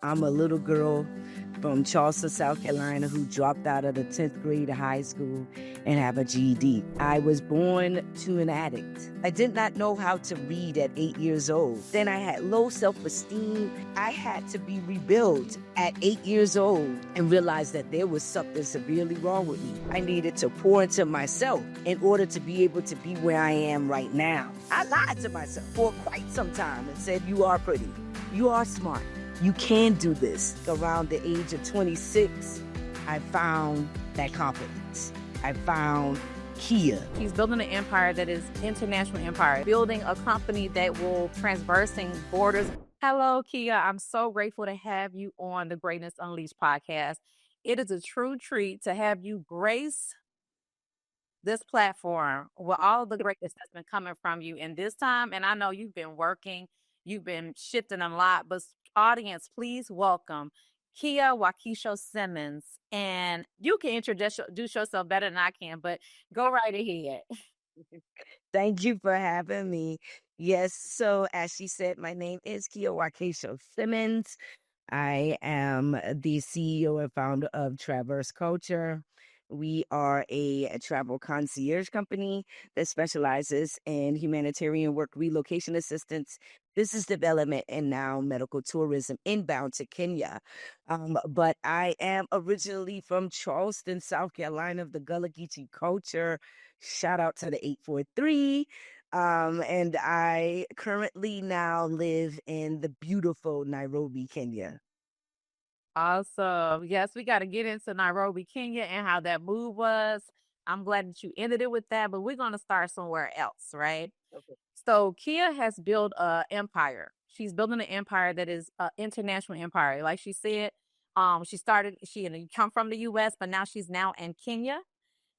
I'm a little girl from Charleston, South Carolina, who dropped out of the 10th grade of high school and have a GED. I was born to an addict. I did not know how to read at 8 years old. Then I had low self-esteem. I had to be rebuilt at 8 years old and realized that there was something severely wrong with me. I needed to pour into myself in order to be able to be where I am right now. I lied to myself for quite some time and said, you are pretty, you are smart, you can do this. Around the age of 26, I found that confidence. I found Kea. He's building an empire that is international empire, building a company that will transversing borders. Hello, Kea. I'm so grateful to have you on the Greatness Unleashed podcast. It is a true treat to have you grace this platform with all the greatness that's been coming from you in this time. And I know you've been working, you've been shifting a lot, but audience, please welcome Kea Wakesho Simmons. And you can introduce yourself better than I can, but go right ahead. Thank you for having me. Yes, so as she said, my name is Kea Wakesho Simmons. I am the CEO and founder of Traverse Culture. We are a travel concierge company that specializes in humanitarian work, relocation assistance, business development, and now medical tourism inbound to Kenya. But I am originally from Charleston, South Carolina, of the Gullah Geechee culture. Shout out to the 843. And I currently now live in the beautiful Nairobi, Kenya. Awesome. Yes, we got to get into Nairobi, Kenya, and how that move was. I'm glad that you ended it with that, but we're going to start somewhere else, right? Okay. So Kea has built an empire. She's building an empire that is an international empire. Like she said, she come from the U.S., but now she's now in Kenya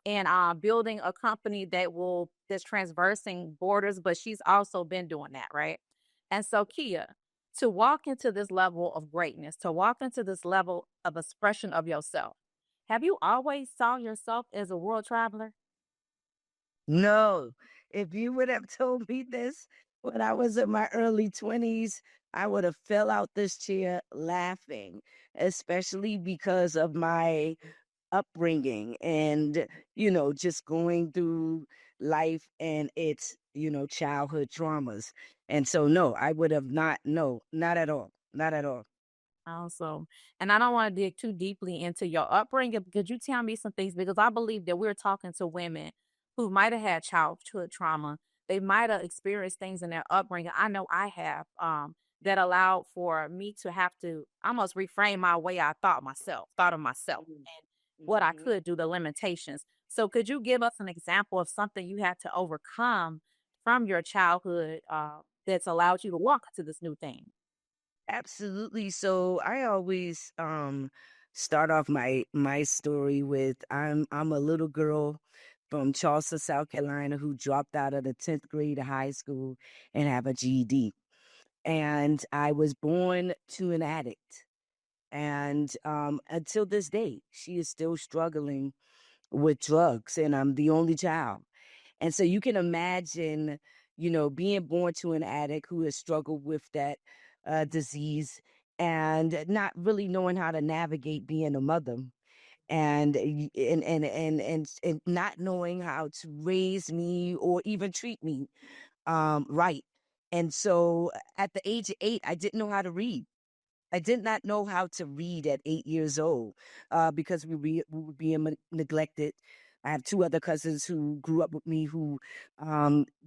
and building a company that's transversing borders, but she's also been doing that, right? And so Kea, to walk into this level of greatness, to walk into this level of expression of yourself, have you always saw yourself as a world traveler? No, if you would have told me this when I was in my early 20s, I would have fell out this chair laughing, especially because of my upbringing and, just going through life and its, childhood traumas. And so, no, I would have not, no, not at all. Not at all. Awesome. And I don't want to dig too deeply into your upbringing. Could you tell me some things? Because I believe that we're talking to women who might have had childhood trauma. They might have experienced things in their upbringing. I know I have, that allowed for me to have to almost reframe my way thought of myself Mhm. and what I Mhm. could do, the limitations. So could you give us an example of something you had to overcome from your childhood that's allowed you to walk into this new thing? Absolutely. So I always start off my story with I'm a little girl from Charleston, South Carolina, who dropped out of the 10th grade of high school and have a GED. And I was born to an addict. And until this day, she is still struggling with drugs, and I'm the only child. And so you can imagine, being born to an addict who has struggled with that disease and not really knowing how to navigate being a mother and and not knowing how to raise me or even treat me right. And so at the age of 8, I didn't know how to read. I did not know how to read at 8 years old because we were being neglected. I have 2 other cousins who grew up with me who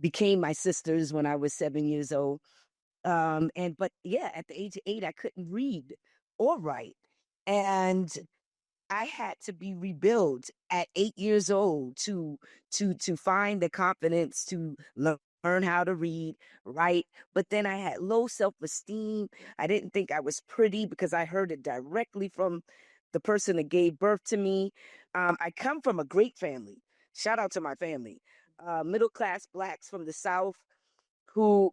became my sisters when I was 7 years old. But yeah, at the age of 8, I couldn't read or write. And I had to be rebuilt at 8 years old to find the confidence to learn how to read, write. But then I had low self-esteem. I didn't think I was pretty because I heard it directly from the person that gave birth to me. I come from a great family. Shout out to my family. Middle class blacks from the South who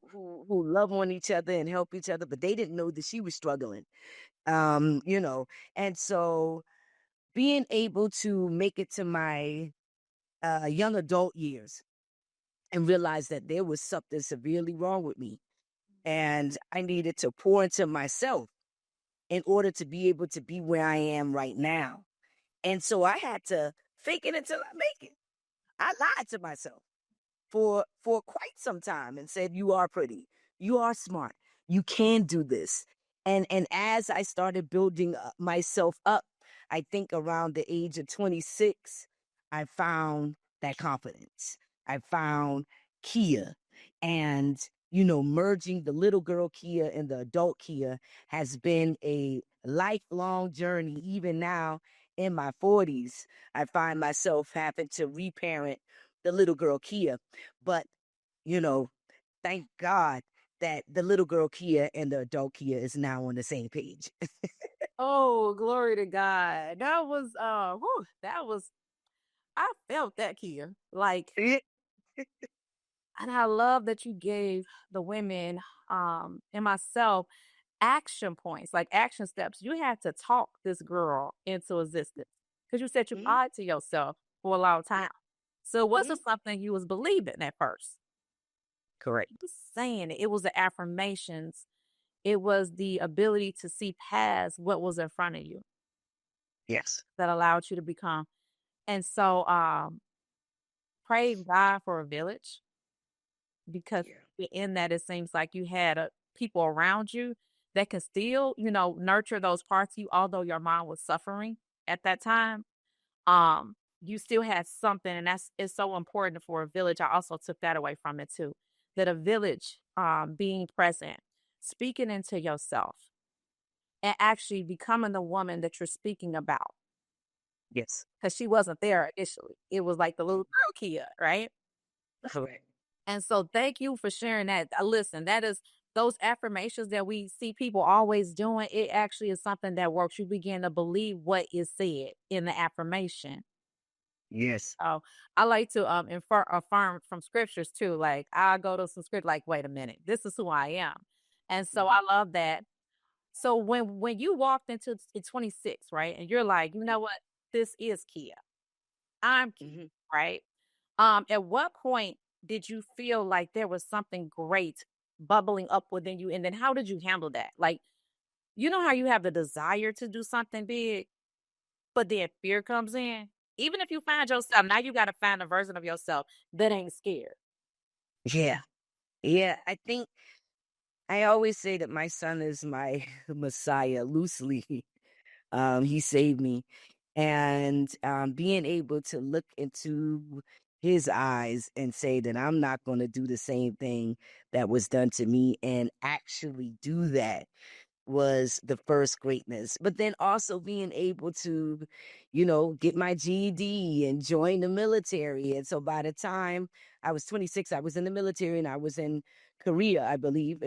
love on each other and help each other, but they didn't know that she was struggling. Um, you know, and so being able to make it to my young adult years and realize that there was something severely wrong with me and I needed to pour into myself in order to be able to be where I am right now. And so I had to fake it until I make it. I lied to myself for quite some time and said, "You are pretty, you are smart, you can do this." And as I started building myself up, I think around the age of 26, I found that confidence. I found Kia, and merging the little girl Kia and the adult Kia has been a lifelong journey. Even now in my 40s, I find myself having to reparent the little girl Kia. But, you know, thank God that the little girl Kia and the adult Kia is now on the same page. Oh, glory to God. That was whew, that was I felt that, Kia. Like, Yeah. and I love that you gave the women and myself action points, like action steps. You had to talk this girl into existence because you said you Mhm, lied to yourself for a long time. So it mhm. wasn't something you was believing at first. You Correct. was saying it. It was the affirmations. It was the ability to see past what was in front of you Yes. that allowed you to become. And so praise God for a village because Yeah. in that it seems like you had people around you that can still, nurture those parts of you, although your mom was suffering at that time. You still had something, and that's it's so important for a village. I also took that away from it too. That a village being present, speaking into yourself, and actually becoming the woman that you're speaking about. Yes. Because she wasn't there initially. It was like the little girl Kia, right? Correct. And so thank you for sharing that. Listen, that is those affirmations that we see people always doing. It actually is something that works. You begin to believe what is said in the affirmation. Yes. Oh, I like to affirm from scriptures too. Like I go to some script, like, wait a minute, this is who I am. And so Mhm, I love that. So when you walked into 26, right, and you're like, you know what, this is Kia. I'm Kia, mhm. right? At what point did you feel like there was something great bubbling up within you? And then how did you handle that? Like, you know how you have the desire to do something big, but then fear comes in? Even if you find yourself, now you got to find a version of yourself that ain't scared. Yeah. Yeah. I think I always say that my son is my messiah loosely. He saved me. And being able to look into his eyes and say that I'm not going to do the same thing that was done to me and actually do that was the first greatness. But then also being able to, get my GED and join the military. And so by the time I was 26, I was in the military and I was in Korea, I believe.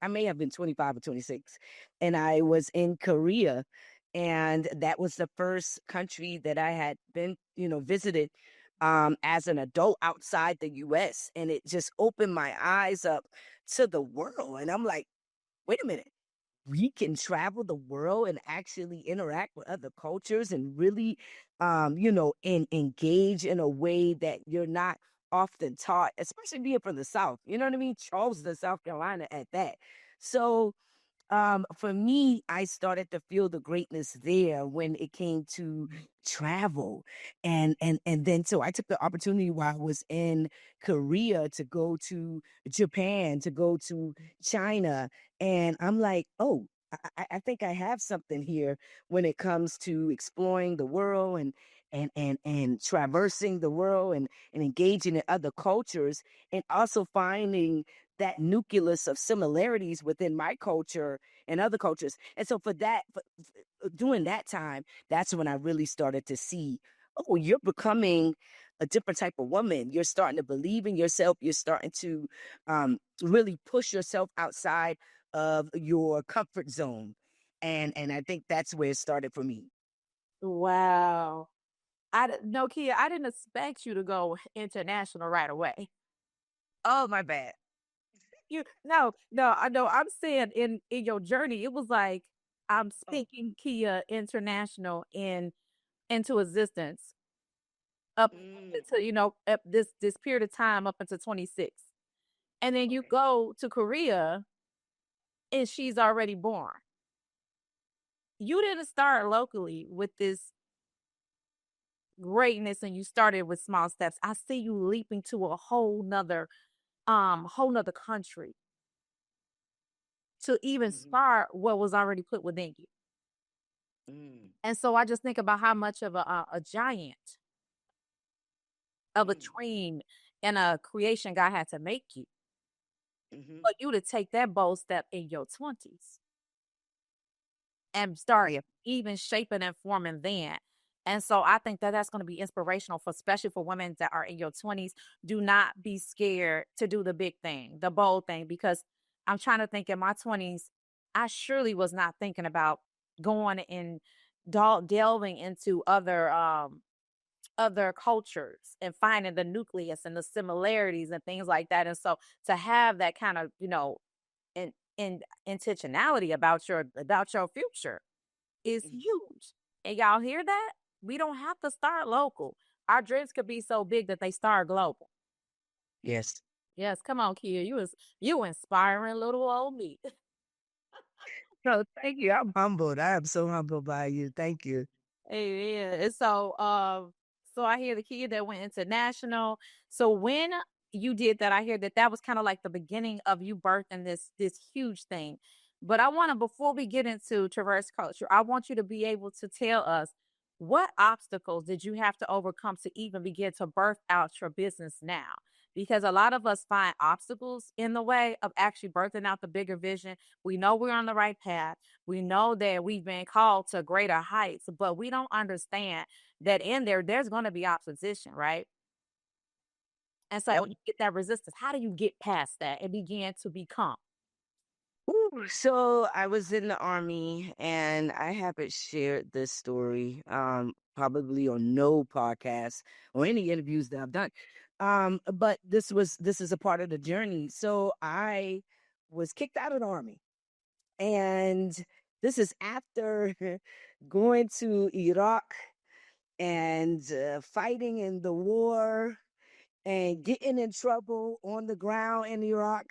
I may have been 25 or 26. And I was in Korea. And that was the first country that I had been, visited as an adult outside the US. And it just opened my eyes up to the world. And I'm like, wait a minute, we can travel the world and actually interact with other cultures and really engage in a way that you're not often taught, especially being from the South, you know what I mean, Charleston, South Carolina at that. So for me, I started to feel the greatness there when it came to travel. And then so I took the opportunity while I was in Korea to go to Japan, to go to China. And I'm like, oh, I think I have something here when it comes to exploring the world and traversing the world and engaging in other cultures and also finding that nucleus of similarities within my culture and other cultures. And so during that time, that's when I really started to see, oh, you're becoming a different type of woman. You're starting to believe in yourself. You're starting to really push yourself outside of your comfort zone. And I think that's where it started for me. Wow. No, Kia, I didn't expect you to go international right away. Oh, my bad. You no, I know. I'm saying in your journey, it was like I'm Oh, speaking Kia International into existence up mm, until up this period of time up until 26, and then you okay. go to Korea and she's already born. you didn't start locally with this greatness and you started with small steps. I see you leaping to a whole nother country to even Mhm. start what was already put within you. Mm. And so I just think about how much of a giant of a Mm. dream and a creation God had to make you Mhm. for you to take that bold step in your 20s and start Yeah. even shaping and forming then. And so I think that that's going to be inspirational for, especially for women that are in your 20s. Do not be scared to do the big thing, the bold thing, because I'm trying to think in my 20s, I surely was not thinking about going and delving into other cultures and finding the nucleus and the similarities and things like that. And so to have that kind of, in intentionality about your future is Mhm. huge. And y'all hear that? We don't have to start local. Our dreams could be so big that they start global. Yes. Yes, come on, Kia. You inspiring little old me. No, thank you. I'm humbled. I am so humbled by you. Thank you. Amen. And so I hear the kid that went international. So when you did that, I hear that that was kind of like the beginning of you birthing this huge thing. But I want to, before we get into Traverse Culture, I want you to be able to tell us what obstacles did you have to overcome to even begin to birth out your business now? Because a lot of us find obstacles in the way of actually birthing out the bigger vision. We know we're on the right path. We know that we've been called to greater heights, but we don't understand that in there's going to be opposition, right? And so Yep. when you get that resistance, how do you get past that and begin to become? Ooh, so I was in the army and I haven't shared this story probably on no podcast or any interviews that I've done. But this is a part of the journey. So I was kicked out of the army. And this is after going to Iraq and fighting in the war and getting in trouble on the ground in Iraq,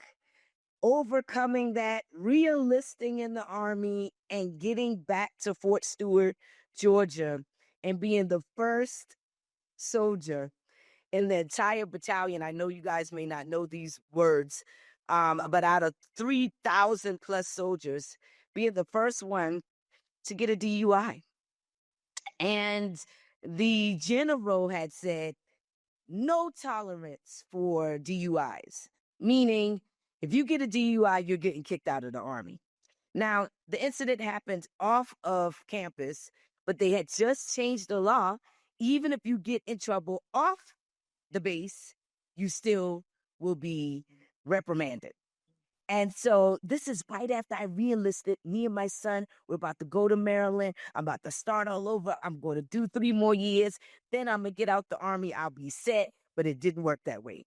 overcoming that, re-enlisting in the army, and getting back to Fort Stewart, Georgia, and being the first soldier in the entire battalion. I know you guys may not know these words, but out of 3,000 plus soldiers, being the first one to get a DUI. And the general had said, no tolerance for DUIs, meaning if you get a DUI, you're getting kicked out of the army. Now, the incident happened off of campus, but they had just changed the law. Even if you get in trouble off the base, you still will be reprimanded. And so this is right after I re-enlisted. Me and my son, we're about to go to Maryland. I'm about to start all over. I'm going to do 3 more years. Then I'm going to get out the army. I'll be set. But it didn't work that way.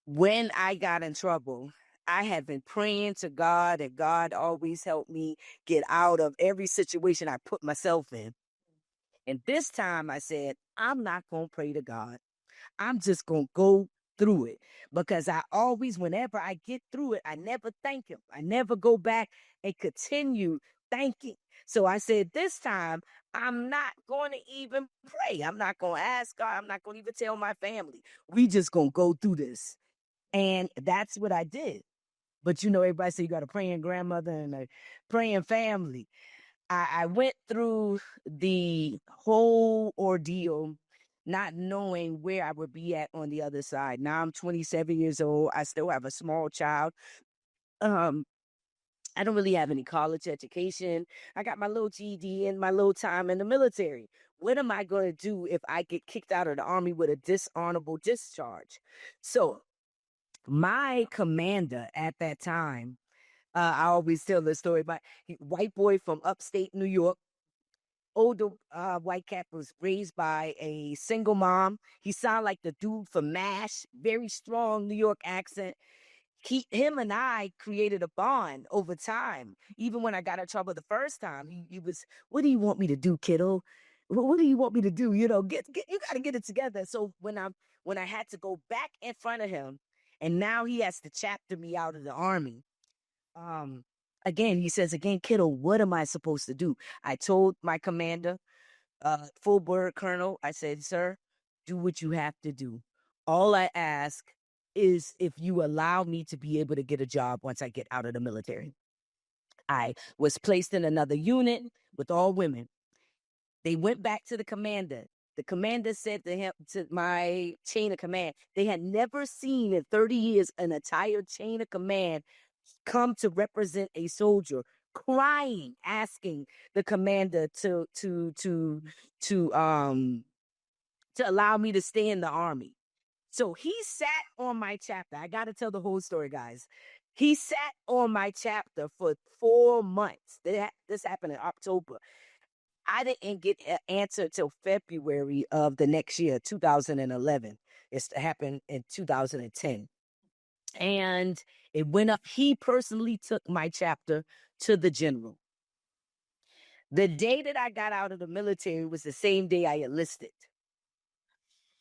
When I got in trouble, I had been praying to God, and God always helped me get out of every situation I put myself in. And this time I said, I'm not going to pray to God. I'm just going to go through it because I always, whenever I get through it, I never thank him. I never go back and continue thanking. So I said, this time I'm not going to even pray. I'm not going to ask God. I'm not going to even tell my family. We just going to go through this. And that's what I did. But everybody say you got a praying grandmother and a praying family. I went through the whole ordeal not knowing where I would be at on the other side. Now I'm 27 years old. I still have a small child. Um, I don't really have any college education. I got my little GED and my little time in the military. What am I going to do if I get kicked out of the army with a dishonorable discharge? So, my commander at that time, I always tell this story about white boy from upstate New York, older white cat, was raised by a single mom. He sounded like the dude from MASH, very strong New York accent. Him and I created a bond over time. Even when I got in trouble the first time, he was, "What do you want me to do, kiddo? What do you want me to do? Get you got to get it together." So when I had to go back in front of him, and now he has to chapter me out of the army. Um, Again, he says, again, kiddo, what am I supposed to do? I told my commander, full bird colonel, I said, sir, do what you have to do. All I ask is if you allow me to be able to get a job once I get out of the military. I was placed in another unit with all women. They went back to the commander. The commander said to him, to my chain of command, they had never seen in 30 years an entire chain of command come to represent a soldier, crying, asking the commander to allow me to stay in the army. So he sat on my chapter. I got to tell the whole story, guys. He sat on my chapter for 4 months. This happened in October. I didn't get an answer till February of the next year, 2011. It's happened in 2010. And it went up. He personally took my chapter to the general. The day that I got out of the military was the same day I enlisted.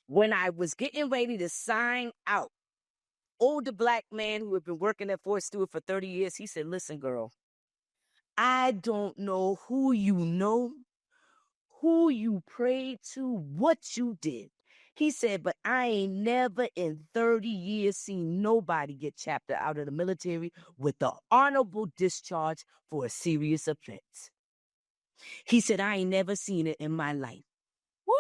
When I was getting ready to sign out, older black man who had been working at Fort Stewart for 30 years, he said, listen, girl, I don't know who you prayed to, what you did. He said, but I ain't never in 30 years seen nobody get chapter out of the military with the honorable discharge for a serious offense. He said, I ain't never seen it in my life. Woo!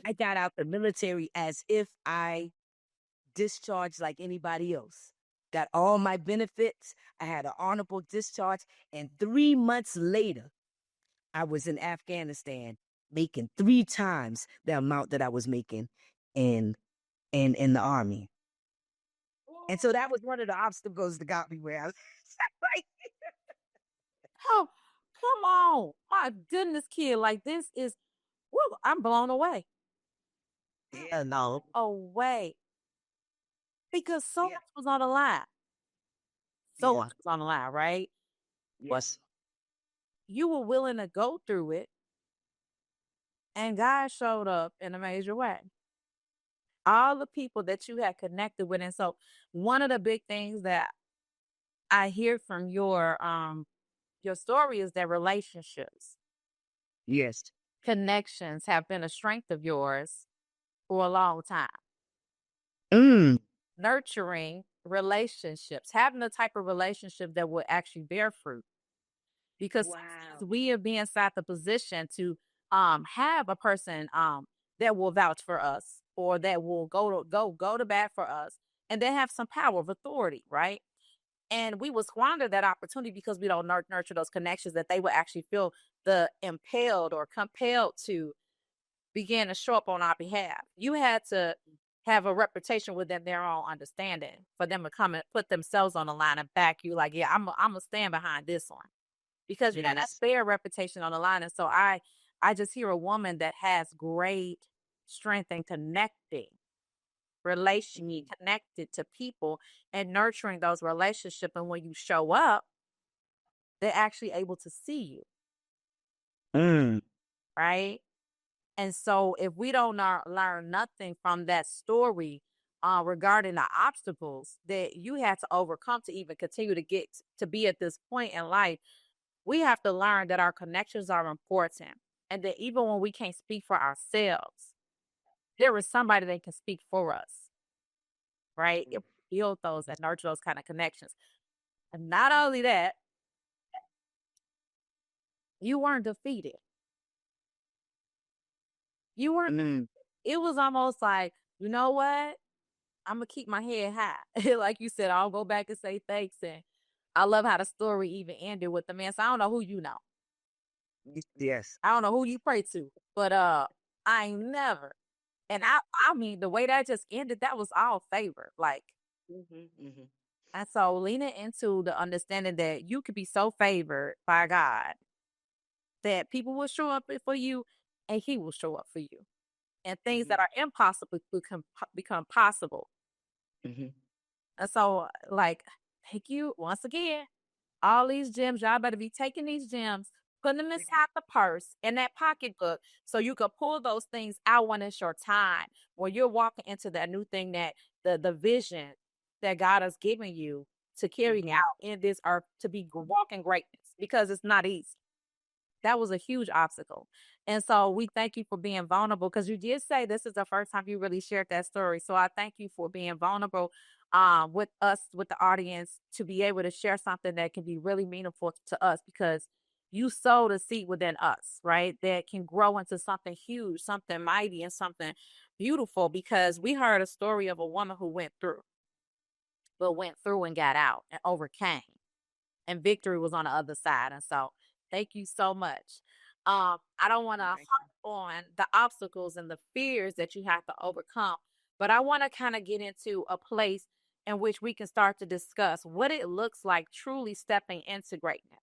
I got out the military as if I discharged like anybody else. Got all my benefits. I had an honorable discharge. And 3 months later, I was in Afghanistan making 3 times the amount that I was making in the army. And so that was one of the obstacles that got me where I was like, Oh, come on. My goodness, kid. Like this is woo, I'm blown away. yeah, no. Away. Because so Yeah. much was on the line. So Yeah. much was on the line, right? Yes. You were willing to go through it, and God showed up in a major way. All the people that you had connected with. And so one of the big things that I hear from your story is that relationships, Yes. connections have been a strength of yours for a long time. Mm. Nurturing relationships, having the type of relationship that will actually bear fruit. Because Wow. we are being inside the position to have a person that will vouch for us or that will go to bat for us and then have some power of authority, right? And we will squander that opportunity because we don't nurture those connections that they will actually feel the impelled or compelled to begin to show up on our behalf. You had to have a reputation within their own understanding for them to come and put themselves on the line and back you like, yeah, I'm gonna stand behind this one because you know that's Yes. their reputation on the line. And so I just hear a woman that has great strength in connecting, relationally connected to people and nurturing those relationships. And when you show up, they're actually able to see you, Mm. right? And so if we don't learn nothing from that story regarding the obstacles that you had to overcome to even continue to get to be at this point in life, we have to learn that our connections are important and that even when we can't speak for ourselves, there is somebody that can speak for us, right? If we build those and nurture those kind of connections. And not only that, you weren't defeated. You weren't, Mm. it was almost like, you know what? I'm gonna keep my head high. Like you said, I'll go back and say thanks. And I love how the story even ended with the man. So I don't know who you know. Yes. I don't know who you pray to, but I ain't never. And I mean the way that just ended, that was all favor. Like, Mm-hmm. Mm-hmm. and so leaning into the understanding that you could be so favored by God that people will show up for you and he will show up for you. And things that are impossible become possible. Mm-hmm. And so, like, thank you once again. All these gems, y'all better be taking these gems, putting them inside the purse, in that pocketbook, so you can pull those things out when it's your time, when you're walking into that new thing that the vision that God has given you. to carrying out in this earth to be walking greatness because it's not easy. That was a huge obstacle. And so we thank you for being vulnerable because you did say this is the first time you really shared that story. So I thank you for being vulnerable with us, with the audience, to be able to share something that can be really meaningful to us because you sowed a seed within us, right? That can grow into something huge, something mighty, and something beautiful because we heard a story of a woman who went through, but went through and got out and overcame and victory was on the other side. And so thank you so much. I don't want to Thank harp on the obstacles and the fears that you have to overcome, but I want to kind of get into a place in which we can start to discuss what it looks like truly stepping into greatness.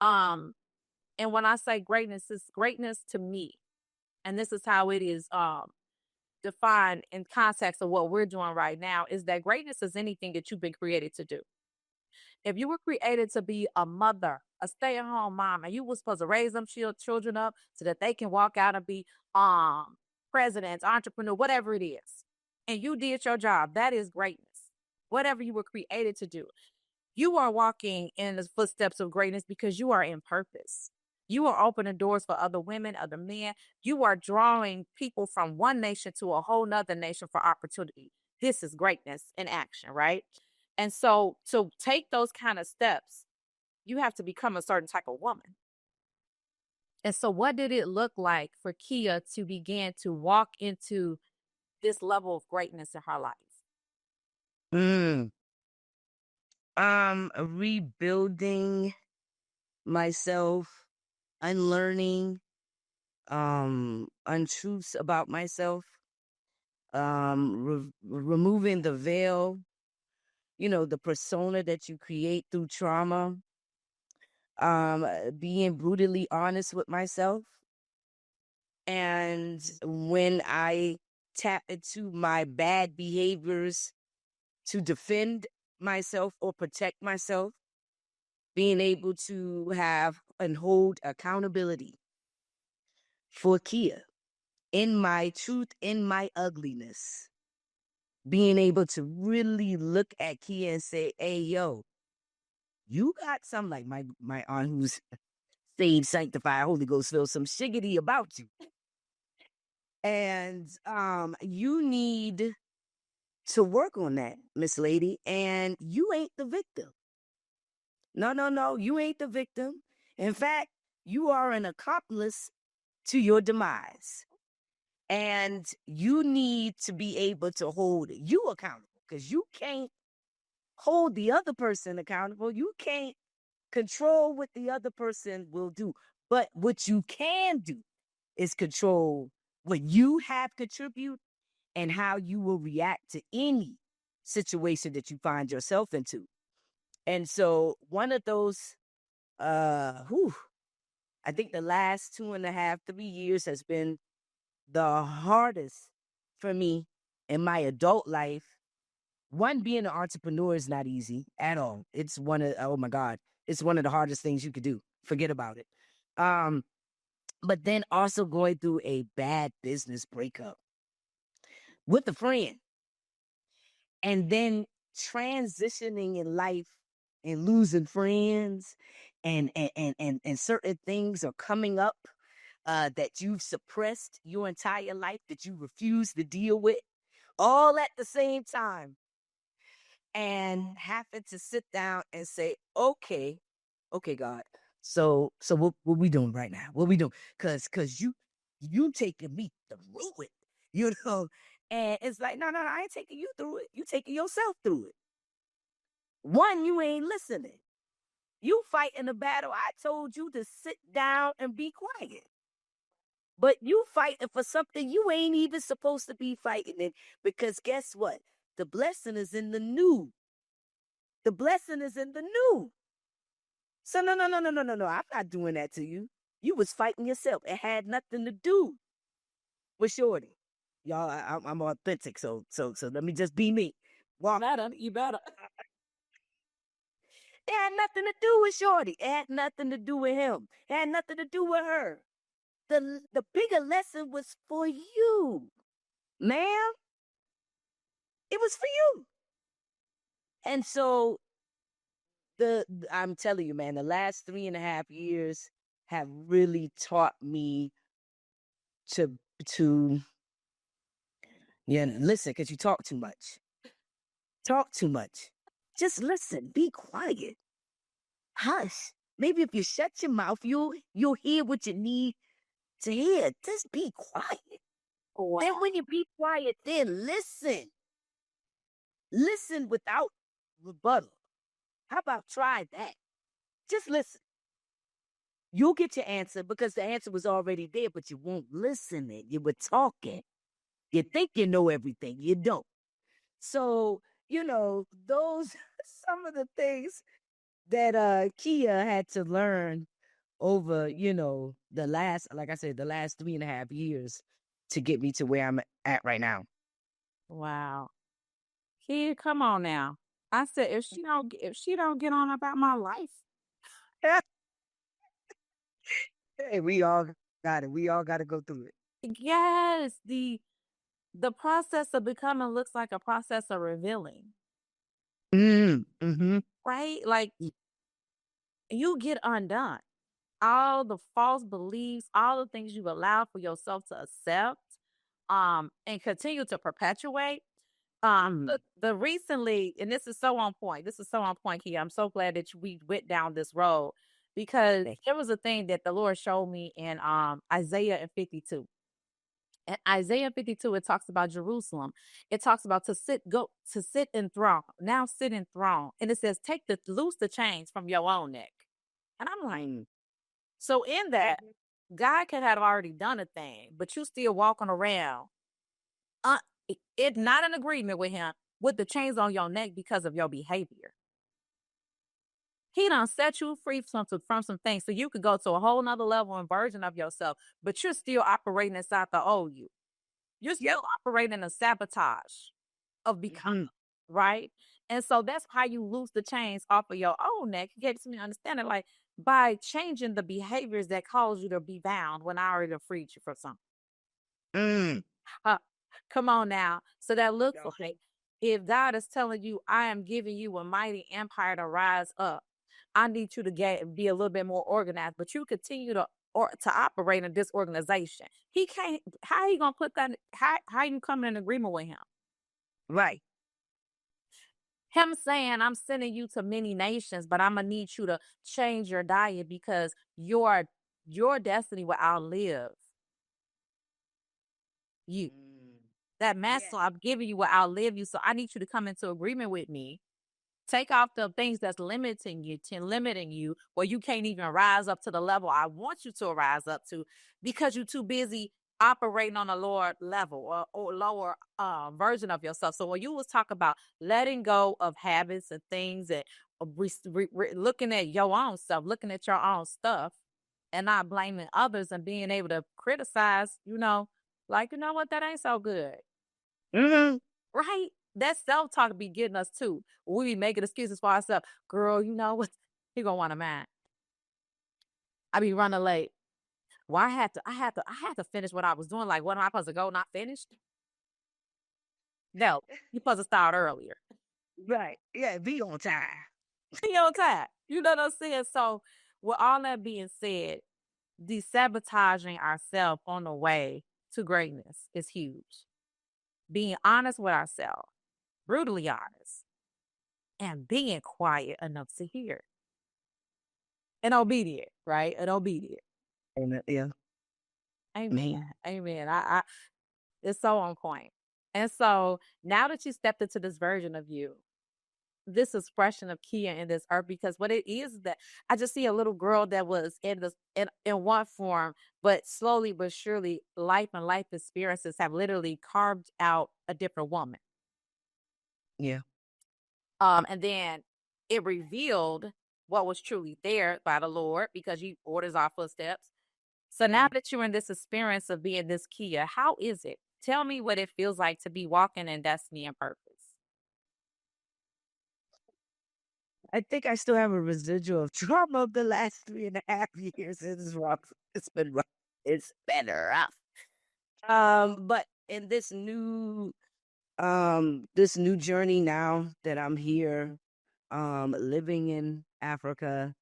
Um, and when I say greatness, it's greatness to me. And this is how it is defined in context of what we're doing right now is that greatness is anything that you've been created to do. If you were created to be a mother, a stay-at-home mom, and you were supposed to raise them children up so that they can walk out and be presidents, entrepreneur, whatever it is, and you did your job, that is greatness. Whatever you were created to do, you are walking in the footsteps of greatness because you are in purpose. You are opening doors for other women, other men. You are drawing people from one nation to a whole nother nation for opportunity. This is greatness in action, right? And so to take those kind of steps, you have to become a certain type of woman. And so what did it look like for Kea to begin to walk into this level of greatness in her life? Mm. Rebuilding myself, unlearning untruths about myself, removing the veil, the persona that you create through trauma, being brutally honest with myself. And when I tap into my bad behaviors to defend myself or protect myself, being able to have and hold accountability for Kea in my truth, in my ugliness, being able to really look at Kea and say, hey, yo, you got some like my aunt who's saved, sanctified, Holy Ghost filled, some shiggity about you. And you need to work on that, Miss Lady. And you ain't the victim. No, no, no, you ain't the victim. In fact, you are an accomplice to your demise. And you need to be able to hold you accountable because you can't hold the other person accountable. You can't control what the other person will do. But what you can do is control what you have contribute and how you will react to any situation that you find yourself into. And so one of those, I think the last 2.5, 3 years has been the hardest for me in my adult life. One, being an entrepreneur is not easy at all. It's oh my God, it's one of the hardest things you could do. Forget about it. But then also going through a bad business breakup with a friend and then transitioning in life and losing friends and certain things are coming up that you've suppressed your entire life that you refuse to deal with all at the same time and having to sit down and say, okay, God. So what we doing right now? What we doing? Cause you taking me through it, you know. And it's like, no, I ain't taking you through it. You taking yourself through it. One, you ain't listening. You fighting a battle. I told you to sit down and be quiet. But you fighting for something you ain't even supposed to be fighting in. Because guess what? The blessing is in the new. The blessing is in the new. So no. I'm not doing that to you. You was fighting yourself. It had nothing to do with Shorty. Y'all, I'm authentic, so let me just be me. Walk out of you better. It had nothing to do with Shorty. It had nothing to do with him. It had nothing to do with her. The bigger lesson was for you, ma'am. It was for you. And so I'm telling you, man, the last 3.5 years have really taught me to to listen, because you talk too much. Talk too much. Just listen. Be quiet. Hush. Maybe if you shut your mouth, you'll hear what you need to hear. Just be quiet. Wow. Then when you be quiet, then listen. Listen without rebuttal. How about try that? Just listen. You'll get your answer because the answer was already there, but you won't listen it. You were talking. You think you know everything. You don't. So, those some of the things that Kea had to learn over, the last, like I said, the last 3.5 years to get me to where I'm at right now. Wow. Kid, come on now. I said if she don't get on about my life, Hey, we all got it. We all got to go through it. yes, the process of becoming looks like a process of revealing, Mm-hmm. right? Like you get undone. All the false beliefs, all the things you've allowed for yourself to accept, and continue to perpetuate. The recently, and this is so on point. This is so on point, Kia. I'm so glad that we went down this road because there was a thing that the Lord showed me in Isaiah and 52. In Isaiah 52, it talks about Jerusalem. It talks about to sit enthroned. Now sit enthroned. And it says, loose the chains from your own neck. And I'm like, Mm. so in that, God could have already done a thing, but you still walking around, uh, it not in agreement with him with the chains on your neck because of your behavior. He done set you free from some things so you could go to a whole nother level and version of yourself, but you're still operating inside the old you. You're still operating in a sabotage of becoming, right? And so that's how you lose the chains off of your own neck. You get to me understanding, like by changing the behaviors that cause you to be bound when I already freed you from something. Mm. Come on now. So that looks Yeah. like if God is telling you, I am giving you a mighty empire to rise up, I need you to be a little bit more organized, but you continue to operate in disorganization. He can't. How he gonna put that? How you come in agreement with him? Right. Him saying, I'm sending you to many nations, but I'm gonna need you to change your diet because your destiny will outlive you. That mantle I'm giving you will outlive you. So I need you to come into agreement with me. Take off the things that's limiting you, where you can't even rise up to the level I want you to rise up to because you're too busy operating on a lower level or lower version of yourself. So when you was talking about letting go of habits and things and looking at your own stuff, looking at your own stuff and not blaming others and being able to criticize, like, you know what, that ain't so good. Mm-hmm. Right? That self-talk be getting us too. We be making excuses for ourselves. Girl, you know what? He gonna want a man. I be running late. Well, I had to finish what I was doing. Like, what am I supposed to go not finished? No, you supposed to start earlier. Right. Yeah, be on time. Be on time. You know what I'm saying? So, with all that being said, sabotaging ourselves on the way to greatness is huge. Being honest with ourselves, brutally honest, and being quiet enough to hear. And obedient, right? And obedient. And, yeah. Amen. Man. Amen. I it's so on point. And so now that you stepped into this version of you, this expression of Kea in this earth, because what it is that I just see a little girl that was in one form, but slowly but surely life and life experiences have literally carved out a different woman. Yeah. And then it revealed what was truly there by the Lord because He orders our footsteps. So now that you're in this experience of being this Kea, how is it? Tell me what it feels like to be walking in destiny and purpose. I think I still have a residual of trauma of the last 3.5 years. It's rough. It's been rough. It's been rough. But in this new this new journey now that I'm here, living in Africa,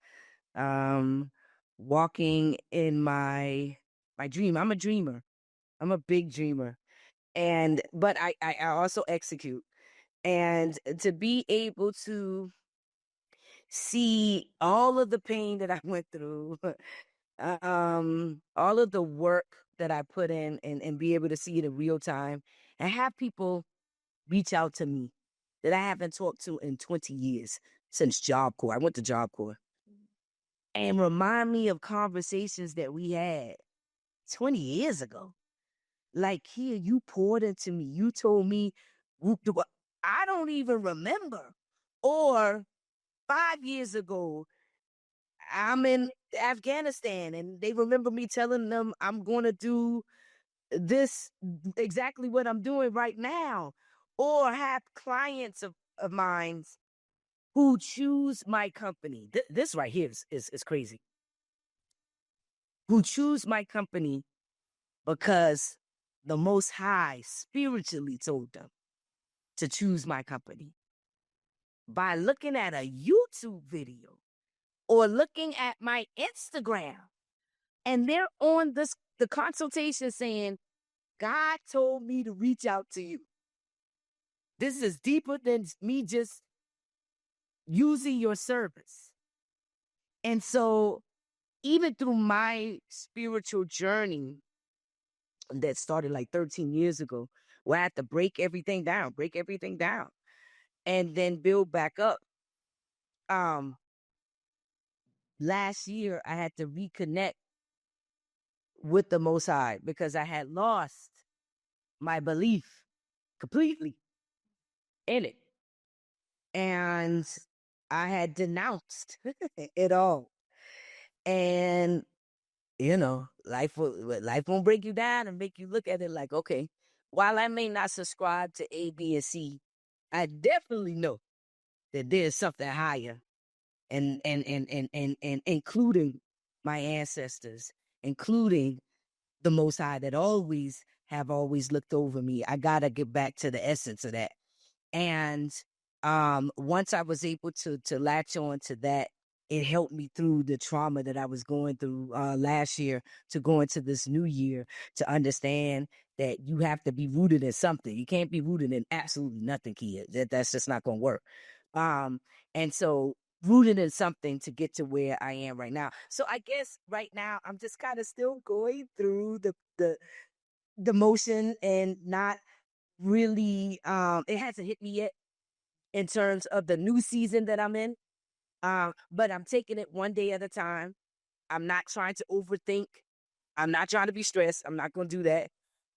um, walking in my dream. I'm a dreamer. I'm a big dreamer. And but I also execute. And to be able to see all of the pain that I went through, all of the work that I put in, and be able to see it in real time and have people reach out to me that I haven't talked to in 20 years since Job Corps. I went to Job Corps, and remind me of conversations that we had 20 years ago. Like, here, you poured into me. You told me, whoop de whoop. I don't even remember. Or 5 years ago, I'm in Afghanistan and they remember me telling them I'm going to do this, exactly what I'm doing right now. Or have clients of mine who choose my company. This right here is crazy. Who choose my company because the Most High spiritually told them to choose my company by looking at a YouTube video or looking at my Instagram. And they're on the consultation saying, God told me to reach out to you. This is deeper than me just using your service. And so, even through my spiritual journey that started like 13 years ago, where I had to break everything down, and then build back up. Um, Last year I had to reconnect with the Most High because I had lost my belief completely in it. And I had denounced it all. And life won't break you down and make you look at it like, okay, while I may not subscribe to A, B, and C, I definitely know that there's something higher, and including my ancestors, including the Most High that always looked over me. I gotta get back to the essence of that. And once I was able to latch on to that, it helped me through the trauma that I was going through last year to go into this new year, to understand that you have to be rooted in something. You can't be rooted in absolutely nothing, Kea. That's just not gonna work. Um, and so rooted in something to get to where I am right now. So I guess right now I'm just kind of still going through the motion and not really it hasn't hit me yet in terms of the new season that I'm in. But I'm taking it one day at a time. I'm not trying to overthink. I'm not trying to be stressed. I'm not going to do that.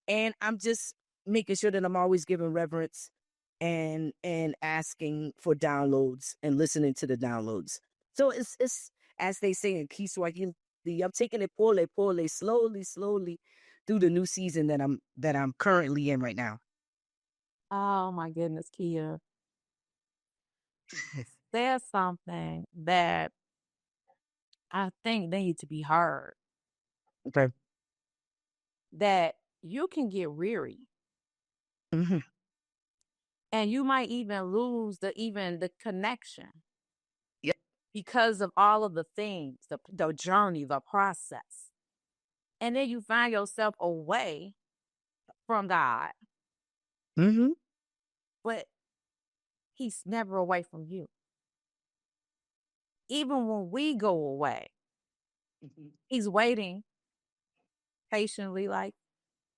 And I'm just making sure that I'm always giving reverence and asking for downloads and listening to the downloads. So it's as they say in Kiswahili, I'm taking it pole pole, slowly through the new season that I'm currently in right now. Oh my goodness, Kia. There's something that I think need to be heard. Okay. That you can get weary Hmm. and you might even lose the connection Yep. because of all of the things, the journey, the process. And then you find yourself away from God, Hmm. but he's never away from you. Even when we go away, he's waiting patiently, like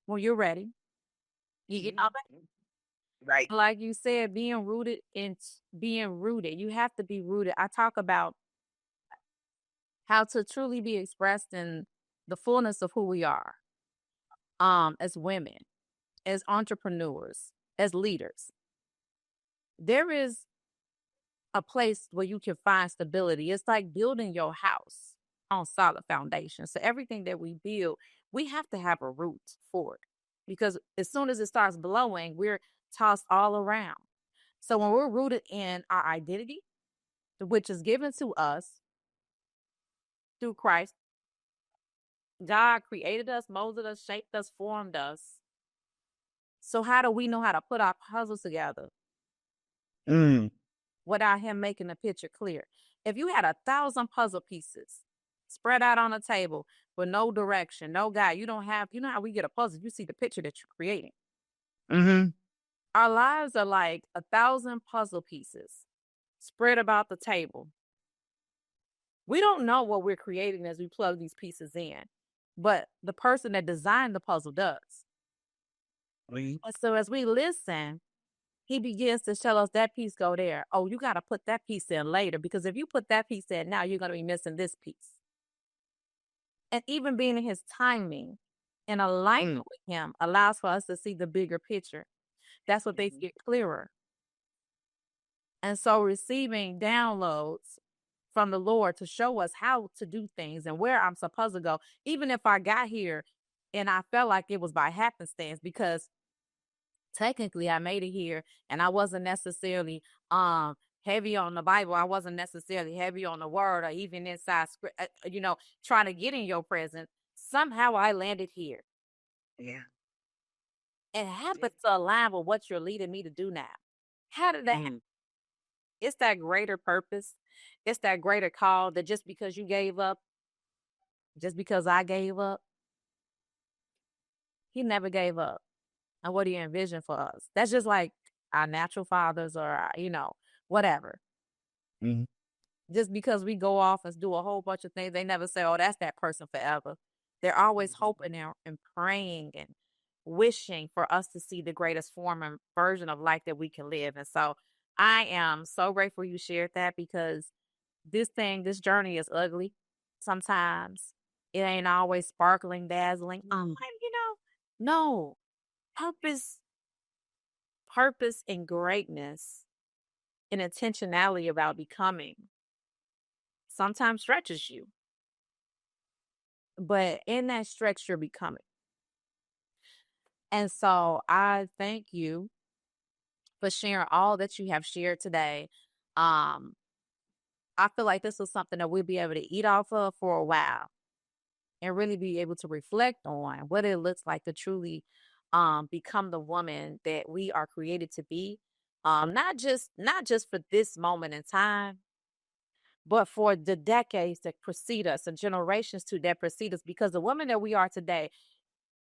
when you're ready. You get all that. Right. Like you said, being rooted. You have to be rooted. I talk about how to truly be expressed in the fullness of who we are, as women, as entrepreneurs, as leaders. There is a place where you can find stability. It's like building your house on solid foundation. So everything that we build, we have to have a root for it. Because as soon as it starts blowing, we're tossed all around. So when we're rooted in our identity, which is given to us through Christ, God created us, molded us, shaped us, formed us So how do we know how to put our puzzles together Mm. without him making the picture clear? If you had 1,000 puzzle pieces spread out on a table with no direction, no guide, you don't have, you know how we get a puzzle, you see the picture that you're creating. Mhm. Our lives are like 1,000 puzzle pieces spread about the table. We don't know what we're creating as we plug these pieces in, but the person that designed the puzzle does. Oui. And so as we listen, he begins to tell us that piece go there. Oh, you got to put that piece in later because if you put that piece in now, you're going to be missing this piece. And even being in his timing and Mm. alignment with him allows for us to see the bigger picture. That's what they Mhm. get clearer. And so receiving downloads from the Lord to show us how to do things and where I'm supposed to go, even if I got here and I felt like it was by happenstance, because technically I made it here and I wasn't necessarily heavy on the Bible. I wasn't necessarily heavy on the word or even inside script, trying to get in your presence. Somehow I landed here. Yeah. It Yeah. happens to align with what you're leading me to do now. How did that happen? Mm. It's that greater purpose. It's that greater call that just because you gave up, just because I gave up, he never gave up. And what he envisioned for us. That's just like our natural fathers or, whatever. Mhm. Just because we go off and do a whole bunch of things, they never say, oh, that's that person forever. They're always Mhm. hoping and praying and wishing for us to see the greatest form and version of life that we can live. And so I am so grateful you shared that because this journey is ugly. Sometimes it ain't always sparkling, dazzling. Mm. No, purpose, purpose and greatness and intentionality about becoming sometimes stretches you, but in that stretch, you're becoming. And so I thank you for sharing all that you have shared today. Um, I feel like this is something that we'll be able to eat off of for a while and really be able to reflect on what it looks like to truly become the woman that we are created to be. Not just for this moment in time, but for the decades that precede us and generations to that precede us, because the woman that we are today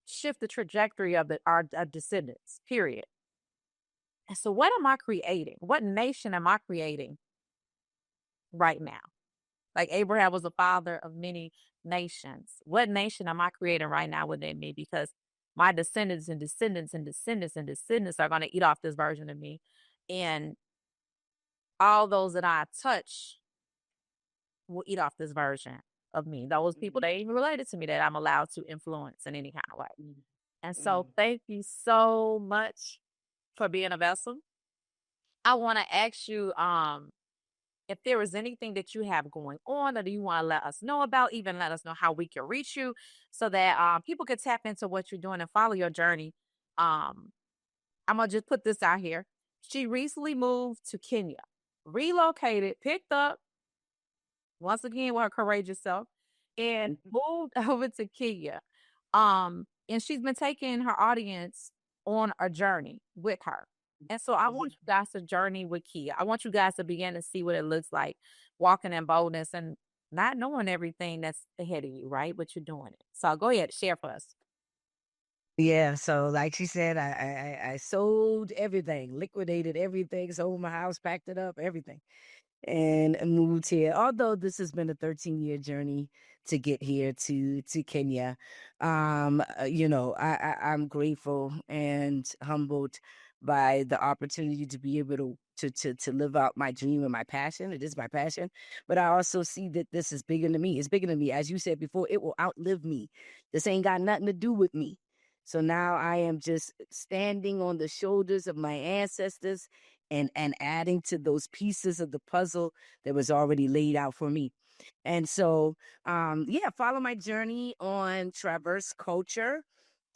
shift the trajectory of our descendants, period. And so what am I creating? What nation am I creating right now? Like Abraham was the father of many nations. What nation am I creating right now within me? Because my descendants and descendants and descendants and descendants are going to eat off this version of me. And all those that I touch will eat off this version of me. Those people Mhm. that ain't even related to me that I'm allowed to influence in any kind of way. Mhm. And so Mhm. thank you so much for being a vessel. I want to ask you if there is anything that you have going on that you want to let us know about, even let us know how we can reach you so that people can tap into what you're doing and follow your journey. Um, I'm going to just put this out here. She recently moved to Kenya, relocated, picked up once again with her courageous self and Mhm. moved over to Kenya. And she's been taking her audience on a journey with her. And so I want Mhm. you guys to journey with Kia. I want you guys to begin to see what it looks like walking in boldness and not knowing everything that's ahead of you, right? But you're doing it. So go ahead, share for us. Yeah, so like she said, I sold everything, liquidated everything, sold my house, packed it up, everything, and moved here. Although this has been a 13-year journey to get here to Kenya, I'm grateful and humbled by the opportunity to be able to live out my dream and my passion. It is my passion, but I also see that this is bigger than me. It's bigger than me, as you said before. It will outlive me. This ain't got nothing to do with me. So now I am just standing on the shoulders of my ancestors and adding to those pieces of the puzzle that was already laid out for me. And so, yeah, follow my journey on Traverse Culture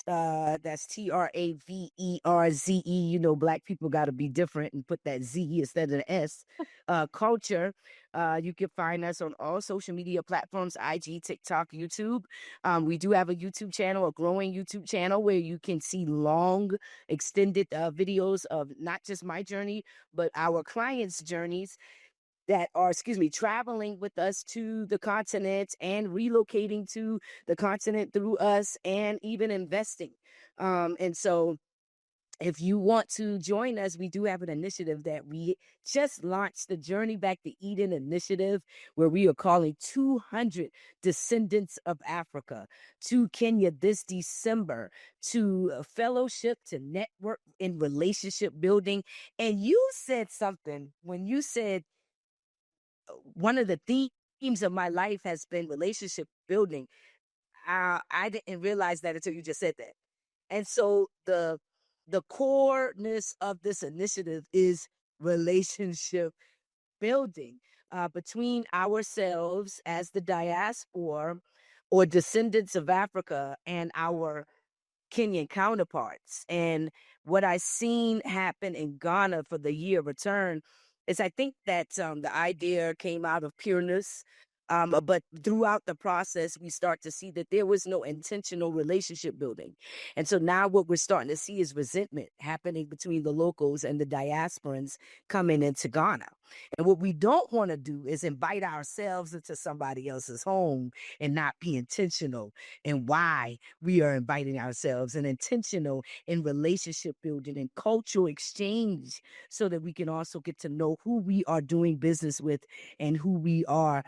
That's Traverze. You know, black people got to be different and put that Z instead of the S. Culture. You can find us on all social media platforms: IG, TikTok, YouTube. We do have a YouTube channel, a growing YouTube channel, where you can see long, extended videos of not just my journey, but our clients' journeys that are, traveling with us to the continent and relocating to the continent through us, and even investing. And so, if you want to join us, we do have an initiative that we just launched, the Journey Back to Eden initiative, where we are calling 200 descendants of Africa to Kenya this December to fellowship, to network in relationship building. And you said something when you said one of the themes of my life has been relationship building. I didn't realize that until you just said that. And so the coreness of this initiative is relationship building between ourselves as the diaspora or descendants of Africa and our Kenyan counterparts. And what I seen happen in Ghana for the year of return is, I think that the idea came out of pureness. But throughout the process, we start to see that there was no intentional relationship building. And so now what we're starting to see is resentment happening between the locals and the diasporans coming into Ghana. And what we don't want to do is invite ourselves into somebody else's home and not be intentional in why we are inviting ourselves, and intentional in relationship building and cultural exchange, so that we can also get to know who we are doing business with and who we are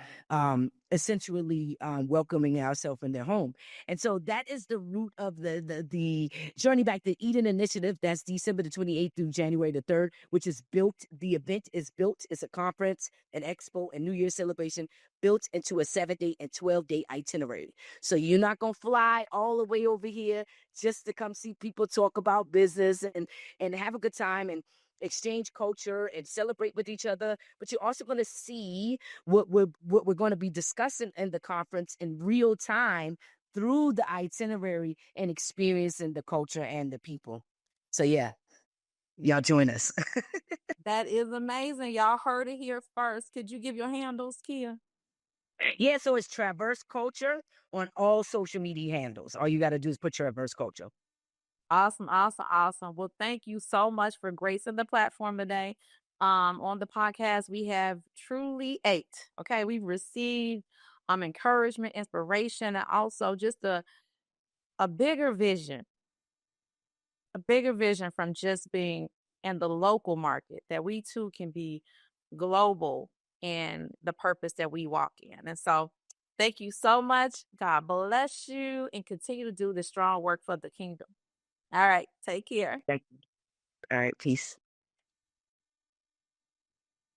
essentially welcoming ourselves in their home. And so that is the root of the Journey Back to Eden initiative. That's December the 28th through January the 3rd, which is built. The event is built. It's a conference, an expo, and New Year's celebration built into a 7-day and 12-day itinerary. So you're not going to fly all the way over here just to come see people talk about business and have a good time and exchange culture and celebrate with each other. But you're also going to see what we're going to be discussing in the conference in real time through the itinerary, and experiencing the culture and the people. So yeah, y'all join us. That is amazing. Y'all heard it here first. Could you give your handles, Kea? Yeah, so it's Traverse Culture on all social media handles. All you got to do is put Traverse Culture. Awesome, awesome, awesome. Well, thank you so much for gracing the platform today. On the podcast, we have truly ate. Okay, we've received encouragement, inspiration, and also just a bigger vision, a bigger vision from just being in the local market, that we too can be global in the purpose that we walk in. And so, thank you so much. God bless you, and continue to do the strong work for the kingdom. All right, take care. Thank you. All right, peace.